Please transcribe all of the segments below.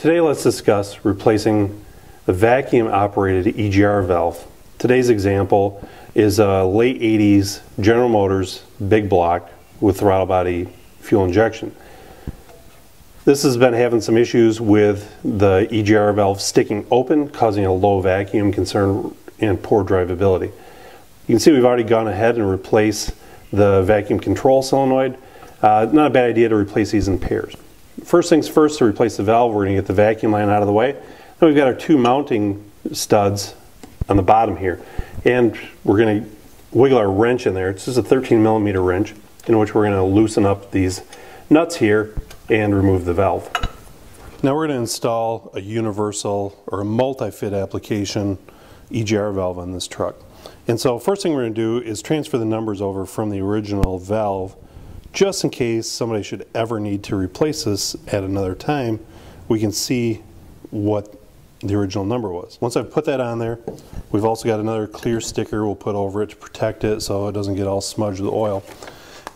Today let's discuss replacing the vacuum-operated EGR valve. Today's example is a late 80s General Motors big block with throttle body fuel injection. This has been having some issues with the EGR valve sticking open, causing a low vacuum concern and poor drivability. You can see we've already gone ahead and replaced the vacuum control solenoid. Not a bad idea to replace these in pairs. First things first, to replace the valve, we're going to get the vacuum line out of the way. Then we've got our two mounting studs on the bottom here, and we're going to wiggle our wrench in there. It's just a 13mm wrench in which we're going to loosen up these nuts here and remove the valve. Now we're going to install a universal or a multi-fit application EGR valve on this truck. And so first thing we're going to do is transfer the numbers over from the original valve, just in case somebody should ever need to replace this at another time. We can see what the original number was. Once I've put that on there, we've also got another clear sticker we'll put over it to protect it so it doesn't get all smudged with oil.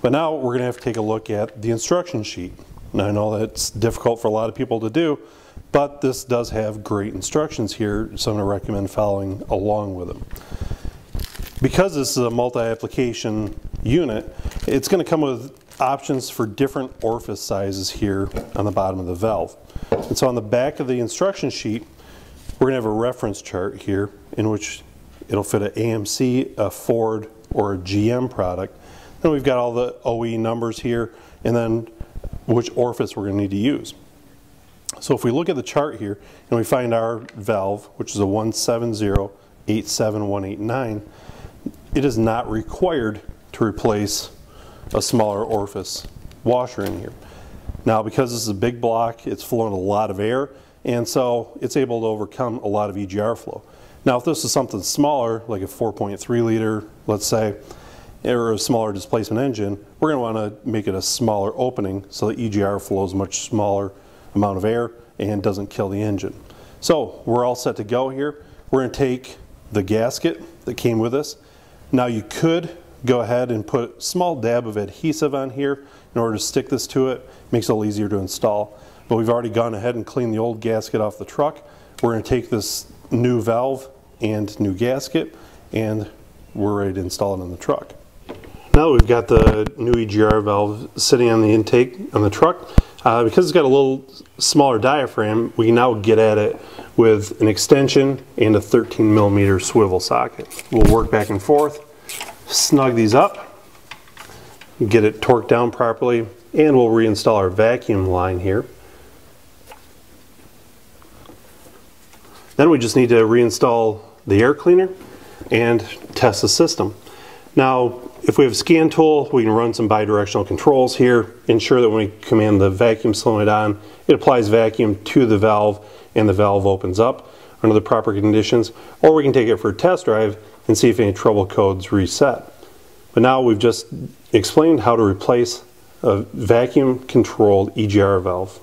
But now we're going to have to take a look at the instruction sheet. Now I know that's difficult for a lot of people to do, but this does have great instructions here, so I'm going to recommend following along with them. Because this is a multi-application unit, it's going to come with options for different orifice sizes here on the bottom of the valve. And so on the back of the instruction sheet, we're going to have a reference chart here in which it'll fit an AMC, a Ford, or a GM product. Then we've got all the OE numbers here, and then which orifice we're going to need to use. So if we look at the chart here and we find our valve, which is a 170-87189, it is not required to replace a smaller orifice washer in here. Now because this is a big block, it's flowing a lot of air, and so it's able to overcome a lot of EGR flow. Now if this is something smaller, like a 4.3 liter, let's say, or a smaller displacement engine, we're going to want to make it a smaller opening so the EGR flows a much smaller amount of air and doesn't kill the engine. So we're all set to go here. We're going to take the gasket that came with this. Now you could go ahead and put a small dab of adhesive on here in order to stick this to it. Makes it a little easier to install. But we've already gone ahead and cleaned the old gasket off the truck. We're going to take this new valve and new gasket, and we're ready to install it on the truck. Now that we've got the new EGR valve sitting on the intake on the truck, because it's got a little smaller diaphragm, we can now get at it with an extension and a 13mm swivel socket. We'll work back and forth, snug these up, get it torqued down properly, and we'll reinstall our vacuum line here. Then we just need to reinstall the air cleaner and test the system. Now, if we have a scan tool, we can run some bidirectional controls here, ensure that when we command the vacuum solenoid on, it applies vacuum to the valve and the valve opens up under the proper conditions, or we can take it for a test drive and see if any trouble codes reset. But now we've just explained how to replace a vacuum controlled EGR valve.